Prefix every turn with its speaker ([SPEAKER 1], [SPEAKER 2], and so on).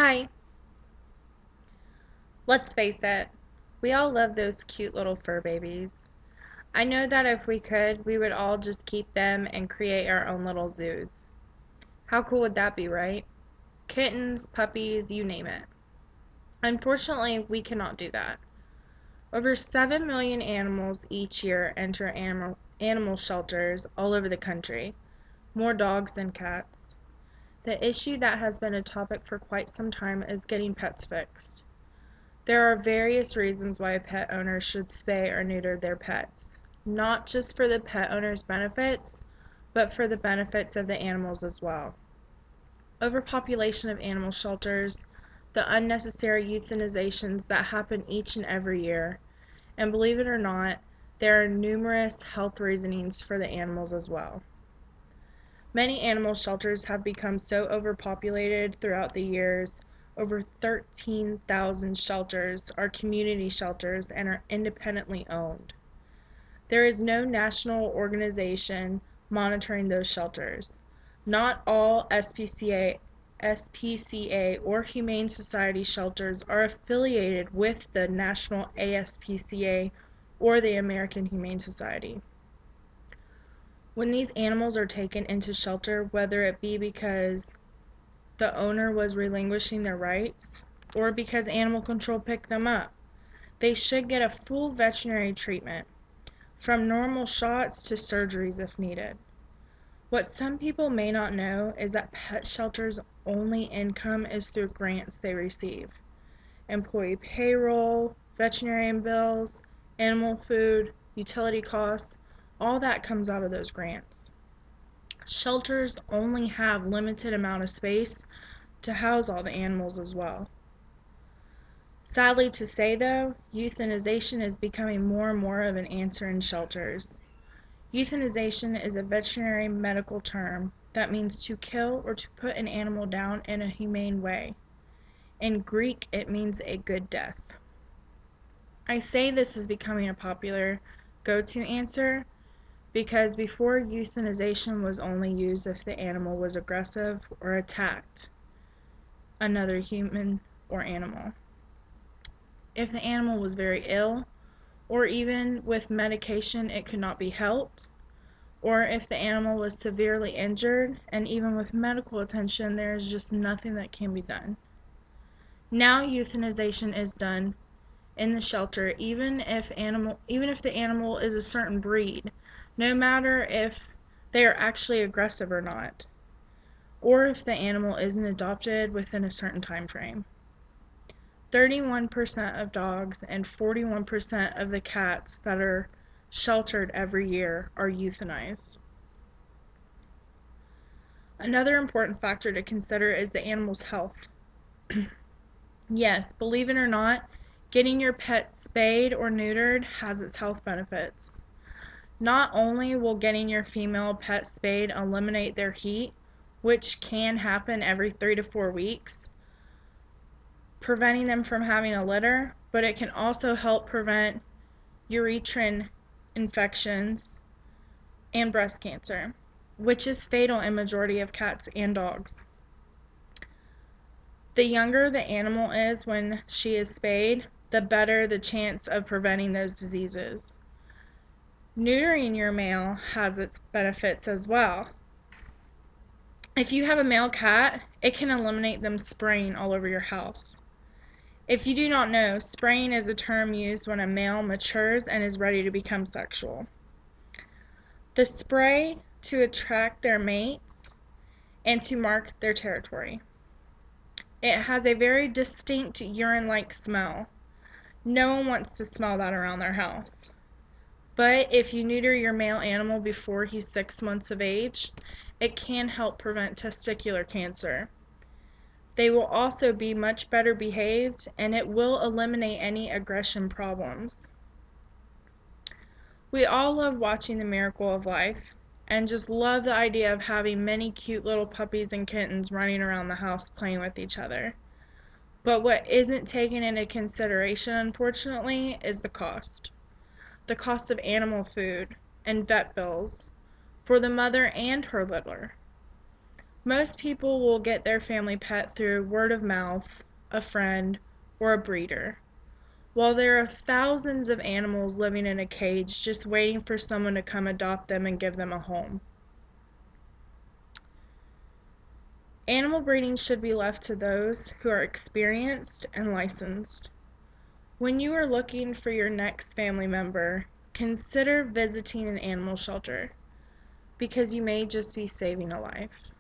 [SPEAKER 1] Hi. Let's face it, we all love those cute little fur babies. I know that if we could, we would all just keep them and create our own little zoos. How cool would that be, right? Kittens, puppies, you name it. Unfortunately, we cannot do that. Over 7 million animals each year enter animal shelters all over the country, more dogs than cats. The issue that has been a topic for quite some time is getting pets fixed. There are various reasons why pet owners should spay or neuter their pets, not just for the pet owner's benefits, but for the benefits of the animals as well. Overpopulation of animal shelters, the unnecessary euthanizations that happen each and every year, and believe it or not, there are numerous health reasonings for the animals as well. Many animal shelters have become so overpopulated throughout the years. Over 13,000 shelters are community shelters and are independently owned. There is no national organization monitoring those shelters. Not all SPCA or Humane Society shelters are affiliated with the National ASPCA or the American Humane Society. When these animals are taken into shelter, whether it be because the owner was relinquishing their rights or because animal control picked them up, they should get a full veterinary treatment, from normal shots to surgeries if needed. What some people may not know is that pet shelters' only income is through grants they receive. Employee payroll, veterinarian bills, animal food, utility costs, all that comes out of those grants. Shelters only have limited amount of space to house all the animals as well. Sadly to say though, euthanization is becoming more and more of an answer in shelters. Euthanization is a veterinary medical term that means to kill or to put an animal down in a humane way. In Greek, it means a good death. I say this is becoming a popular go-to answer because before, euthanization was only used if the animal was aggressive or attacked another human or animal. If the animal was very ill, or even with medication it could not be helped, or if the animal was severely injured, and even with medical attention there is just nothing that can be done. Now euthanization is done in the shelter even if the animal is a certain breed, no matter if they are actually aggressive or not, or if the animal isn't adopted within a certain time frame. 31% of dogs and 41% of the cats that are sheltered every year are euthanized. Another important factor to consider is the animal's health. Yes, believe it or not, getting your pet spayed or neutered has its health benefits. Not only will getting your female pet spayed eliminate their heat, which can happen every 3 to 4 weeks, preventing them from having a litter, but it can also help prevent uterine infections and breast cancer, which is fatal in majority of cats and dogs. The younger the animal is when she is spayed, the better the chance of preventing those diseases. Neutering your male has its benefits as well. If you have a male cat, it can eliminate them spraying all over your house. If you do not know, spraying is a term used when a male matures and is ready to become sexual. The spray to attract their mates and to mark their territory. It has a very distinct urine-like smell. No one wants to smell that around their house. But if you neuter your male animal before he's 6 months of age, it can help prevent testicular cancer. They will also be much better behaved, and it will eliminate any aggression problems. We all love watching The Miracle of Life and just love the idea of having many cute little puppies and kittens running around the house playing with each other. But what isn't taken into consideration, unfortunately, is the cost. The cost of animal food and vet bills for the mother and her litter. Most people will get their family pet through word of mouth, a friend, or a breeder, while there are thousands of animals living in a cage just waiting for someone to come adopt them and give them a home. Animal breeding should be left to those who are experienced and licensed. When you are looking for your next family member, consider visiting an animal shelter because you may just be saving a life.